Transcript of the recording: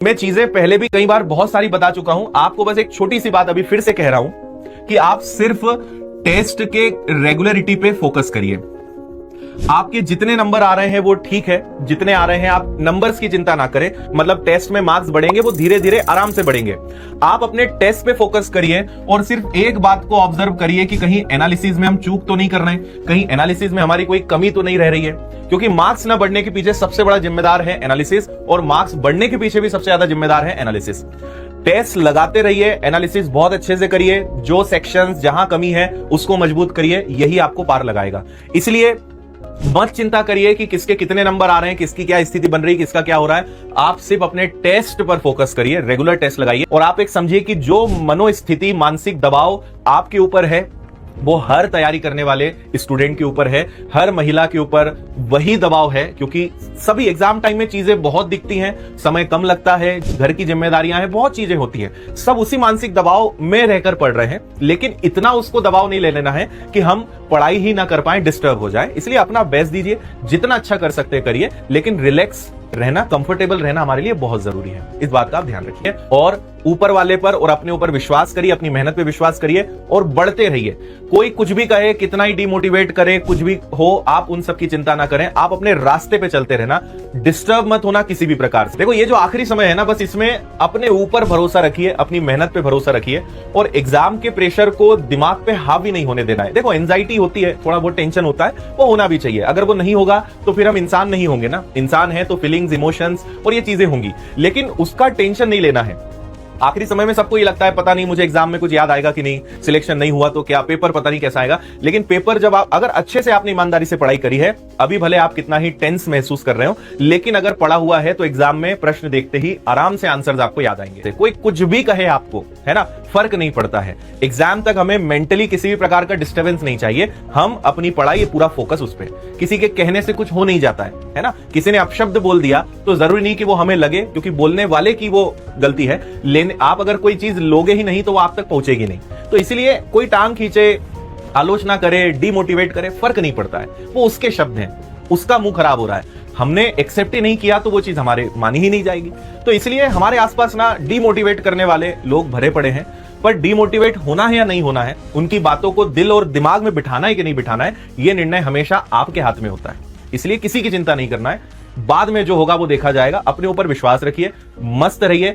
मैं चीजें पहले भी कई बार बहुत सारी बता चुका हूं, आपको बस एक छोटी सी बात अभी फिर से कह रहा हूं कि आप सिर्फ टेस्ट के रेगुलरिटी पे फोकस करिए। आपके जितने नंबर आ रहे हैं वो ठीक है, जितने आ रहे हैं आप नंबर्स की चिंता ना करें, मतलब टेस्ट में मार्क्स बढ़ेंगे वो धीरे धीरे आराम से बढ़ेंगे। आप अपने टेस्ट पे फोकस करिए और सिर्फ एक बात को ऑब्जर्व करिए कि कहीं एनालिसिस में हम चूक तो नहीं कर रहे हैं, कहीं एनालिसिस में हमारी कोई कमी तो नहीं रह रही है, क्योंकि मार्क्स ना बढ़ने के पीछे सबसे बड़ा जिम्मेदार है एनालिसिस और मार्क्स बढ़ने के पीछे भी सबसे ज्यादा जिम्मेदार है एनालिसिस। टेस्ट लगाते रहिए, एनालिसिस बहुत अच्छे से करिए, जो सेक्शंस जहां कमी है उसको मजबूत करिए, यही आपको पार लगाएगा। इसलिए मत चिंता करिए कि किसके कितने नंबर आ रहे हैं, किसकी क्या स्थिति बन रही है, किसका क्या हो रहा है। आप सिर्फ अपने टेस्ट पर फोकस करिए, रेगुलर टेस्ट लगाइए और आप एक समझिए कि जो मनोस्थिति, मानसिक दबाव आपके ऊपर है वो हर तैयारी करने वाले स्टूडेंट के ऊपर है, हर महिला के ऊपर वही दबाव है, क्योंकि सभी एग्जाम टाइम में चीजें बहुत दिखती हैं, समय कम लगता है, घर की जिम्मेदारियां हैं, बहुत चीजें होती हैं, सब उसी मानसिक दबाव में रहकर पढ़ रहे हैं। लेकिन इतना उसको दबाव नहीं ले लेना है कि हम पढ़ाई ही ना कर पाए, डिस्टर्ब हो जाए। इसलिए अपना बेस्ट दीजिए, जितना अच्छा कर सकते करिए, लेकिन रिलैक्स रहना, कंफर्टेबल रहना हमारे लिए बहुत जरूरी है। इस बात का आप ध्यान रखिए और ऊपर वाले पर और अपने ऊपर विश्वास करिए, अपनी मेहनत पे विश्वास करिए और बढ़ते रहिए। कोई कुछ भी कहे, कितना ही डिमोटिवेट करे, कुछ भी हो, आप उन सब की चिंता ना करें, आप अपने रास्ते पे चलते रहना, डिस्टर्ब मत होना किसी भी प्रकार से। देखो, ये जो आखिरी समय है ना, बस इसमें अपने ऊपर भरोसा रखिए, अपनी मेहनत पे भरोसा रखिए और एग्जाम के प्रेशर को दिमाग पे हावी नहीं होने देना है। देखो, एंजाइटी होती है, थोड़ा बहुत टेंशन होता है, वो होना भी चाहिए। अगर वो नहीं होगा तो फिर हम इंसान नहीं होंगे ना। इंसान है तो फीलिंग्स, इमोशंस और ये चीजें होंगी, लेकिन उसका टेंशन नहीं लेना है। आखिरी समय में सबको ये लगता है पता नहीं मुझे एग्जाम में कुछ याद आएगा कि नहीं, सिलेक्शन नहीं हुआ तो क्या, पेपर पता नहीं कैसा आएगा। लेकिन पेपर जब आप अगर अच्छे से आपने ईमानदारी से पढ़ाई करी है, अभी भले आप कितना ही टेंस महसूस कर रहे हो, लेकिन अगर पढ़ा हुआ है तो एग्जाम में प्रश्न देखते ही आराम से आंसर्स आपको याद आएंगे। कोई कुछ भी कहे आपको, है ना, फर्क नहीं पड़ता है। एग्जाम तक हमें मेंटली किसी भी प्रकार का डिस्टर्बेंस नहीं चाहिए। हम अपनी पढ़ाई, पूरा फोकस उस पर, किसी के कहने से कुछ हो नहीं जाता है ना। किसी ने अपशब्द बोल दिया तो जरूरी नहीं कि वो हमें लगे, क्योंकि बोलने वाले की वो गलती है, लेकिन आप अगर कोई चीज लोगे ही नहीं तो वो आप तक पहुंचेगी नहीं। तो इसलिए कोई टांग खींचे, आलोचना करे, डिमोटिवेट करे, फर्क नहीं पड़ता है, वो उसके शब्द हैं, उसका मुंह खराब हो रहा है, हमने एक्सेप्ट ही नहीं किया तो वो चीज हमारे मानी ही नहीं जाएगी। तो इसलिए हमारे आसपास ना डिमोटिवेट करने वाले लोग भरे पड़े हैं, पर डिमोटिवेट होना है या नहीं होना है, उनकी बातों को दिल और दिमाग में बिठाना है कि नहीं बिठाना है, ये निर्णय हमेशा आपके हाथ में होता है। इसलिए किसी की चिंता नहीं करना है, बाद में जो होगा वो देखा जाएगा। अपने ऊपर विश्वास रखिए, मस्त रहिए।